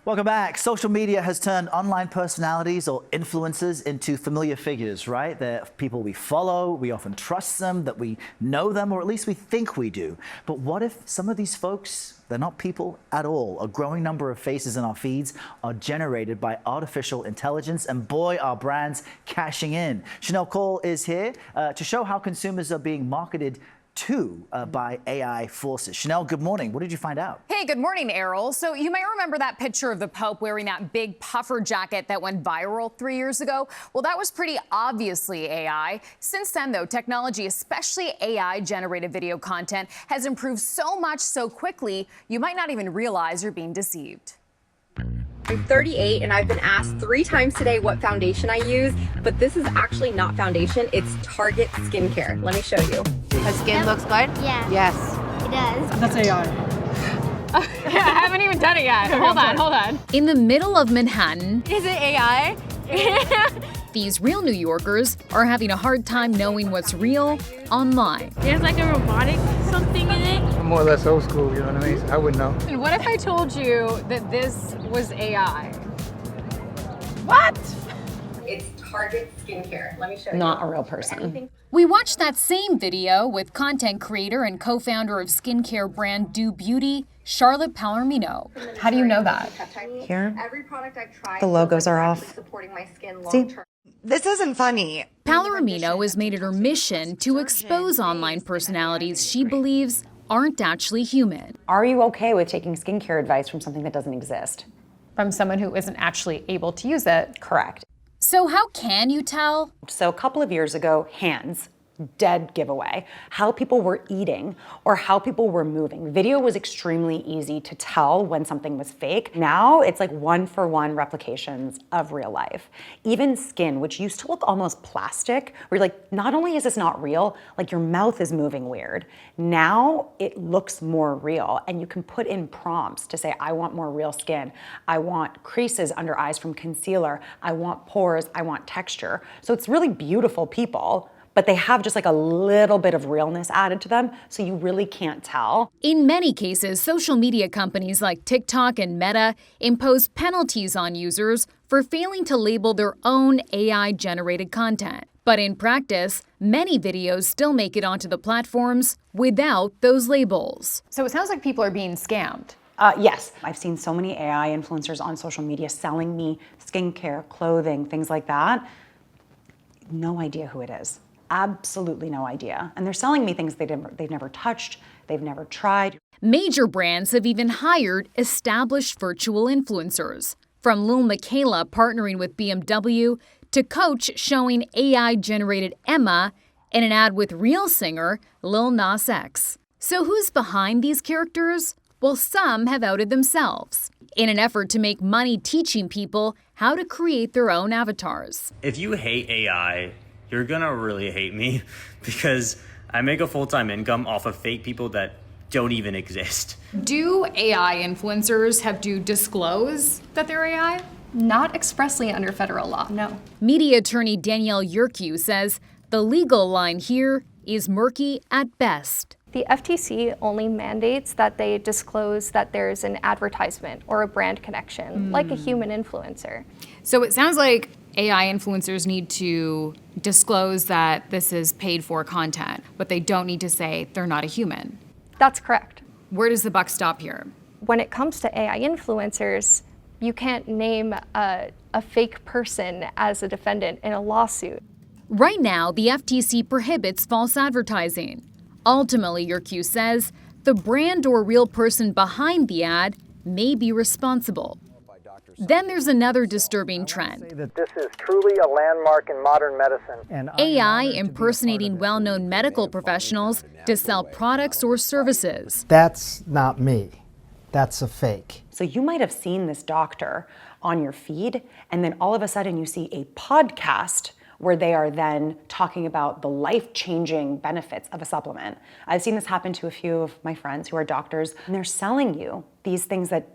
Welcome back. Social media has turned online personalities or influencers into familiar figures, right? They're people we follow, we often trust them, that we know them, or at least we think we do. But what if some of these folks, they're not people at all? A growing number of faces in our feeds are generated by artificial intelligence, and boy, are brands cashing in. Shanelle Kaul is here to show how consumers are being marketed to by AI forces. Shanelle, good morning. What did you find out? Hey, good morning, Errol. So you might remember that picture of the Pope wearing that big puffer jacket that went viral 3 years ago. Well, that was pretty obviously AI. Since then, though, technology, especially AI-generated video content, has improved so much so quickly, you might not even realize you're being deceived. I'm 38 and I've been asked 3 times today what foundation I use, but this is actually not foundation, it's Target skincare. Let me show you. My skin looks good? Yeah. Yes. It does. That's AI. Yeah, I haven't even done it yet. Hold on. In the middle of Manhattan, Is it AI? these real New Yorkers are having a hard time knowing what's real online. There's like a robotic something in it. I'm more or less old school, you know what I mean? So I wouldn't know. And what if I told you that this was AI? What? It's Target skincare. Let me show you. Not a real person. We watched that same video with content creator and co-founder of skincare brand Do Beauty, Charlotte Palomino. How do you know that? Here, Every product I've tried, the logos are actually off. supporting my skin long See? term. This isn't funny. Palomino has made it her mission to expose online personalities she believes aren't actually human. Are you okay with taking skincare advice from something that doesn't exist? From someone who isn't actually able to use it. Correct. So how can you tell? So a couple of years ago, hands, dead giveaway. How people were eating or how people were moving. Video was extremely easy to tell when something was fake. Now it's like one-for-one replications of real life. Even skin, which used to look almost plastic, where you're like, not only is this not real, like your mouth is moving weird. Now it looks more real, and you can put in prompts to say, I want more real skin. I want creases under eyes from concealer. I want pores, I want texture. So it's really beautiful people, but they have just like a little bit of realness added to them, so you really can't tell. In many cases, social media companies like TikTok and Meta impose penalties on users for failing to label their own AI-generated content. But in practice, many videos still make it onto the platforms without those labels. So it sounds like people are being scammed. Yes, I've seen so many AI influencers on social media selling me skincare, clothing, things like that. No idea who it is. Absolutely no idea. And they're selling me things they've never touched, they've never tried. Major brands have even hired established virtual influencers, from Lil Miquela partnering with BMW to Coach showing AI-generated Emma in an ad with real singer Lil Nas X. So who's behind these characters? Well, some have outed themselves in an effort to make money teaching people how to create their own avatars. If you hate AI, you're gonna really hate me because I make a full-time income off of fake people that don't even exist. Do AI influencers have to disclose that they're AI? Not expressly under federal law, no. Media attorney Danielle Yerkew says the legal line here is murky at best. The FTC only mandates that they disclose that there's an advertisement or a brand connection, like a human influencer. So it sounds like AI influencers need to disclose that this is paid for content, but they don't need to say they're not a human. That's correct. Where does the buck stop here? When it comes to AI influencers, you can't name a fake person as a defendant in a lawsuit. Right now, the FTC prohibits false advertising. Ultimately, Yerkew says, the brand or real person behind the ad may be responsible. Then there's another disturbing trend. This is truly a landmark in modern medicine. And AI impersonating well-known medical professionals to sell products or services. That's not me. That's a fake. So you might have seen this doctor on your feed, and then all of a sudden you see a podcast where they are then talking about the life-changing benefits of a supplement. I've seen this happen to a few of my friends who are doctors, and they're selling you these things that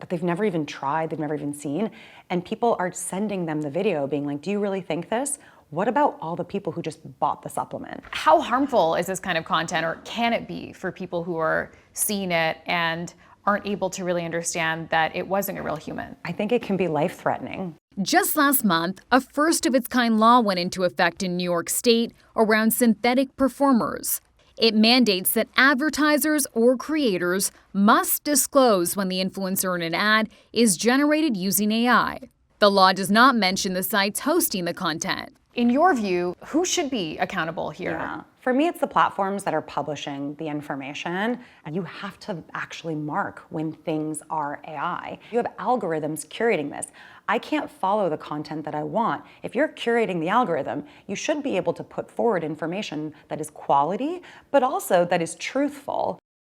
they've never even tried, they've never even seen, and people are sending them the video being like, do you really think this? What about all the people who just bought the supplement? How harmful is this kind of content, or can it be for people who are seeing it and aren't able to really understand that it wasn't a real human. I think it can be life-threatening. Just last month, a first-of-its-kind law went into effect in New York State around synthetic performers. It mandates that advertisers or creators must disclose when the influencer in an ad is generated using AI. The law does not mention the sites hosting the content. In your view, who should be accountable here? Yeah. For me, it's the platforms that are publishing the information, and you have to actually mark when things are AI. You have algorithms curating this. I can't follow the content that I want. If you're curating the algorithm, you should be able to put forward information that is quality, but also that is truthful.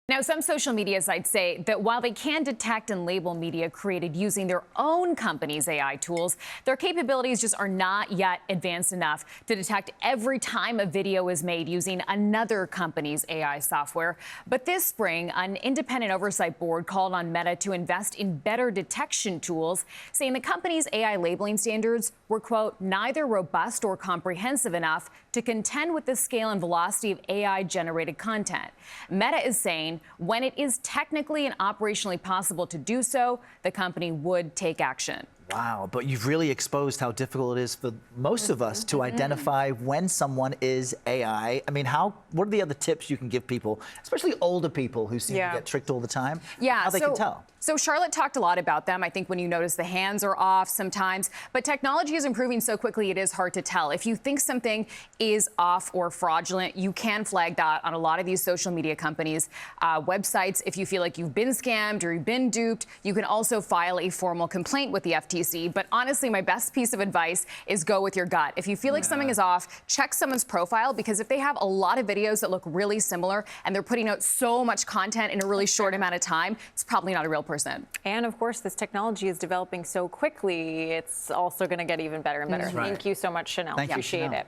Now, some social media sites say that while they can detect and label media created using their own company's AI tools, their capabilities just are not yet advanced enough to detect every time a video is made using another company's AI software. But this spring, an independent oversight board called on Meta to invest in better detection tools, saying the company's AI labeling standards were, quote, neither robust or comprehensive enough to contend with the scale and velocity of AI-generated content. Meta is saying when it is technically and operationally possible to do so, the company would take action. Wow, but you've really exposed how difficult it is for most of us to identify when someone is AI. I mean, what are the other tips you can give people, especially older people who seem to get tricked all the time? Yeah, how they can tell? So Charlotte talked a lot about them. I think when you notice the hands are off sometimes, but technology is improving so quickly it is hard to tell. If you think something is off or fraudulent, you can flag that on a lot of these social media companies' websites. If you feel like you've been scammed or you've been duped, you can also file a formal complaint with the FTC. But honestly, my best piece of advice is go with your gut. If you feel like something is off, check someone's profile, because if they have a lot of videos that look really similar and they're putting out so much content in a really short amount of time, it's probably not a real person. And of course, this technology is developing so quickly, it's also going to get even better and better. Right. Thank you so much, Shanelle. Thank you, Appreciate Shanelle. it.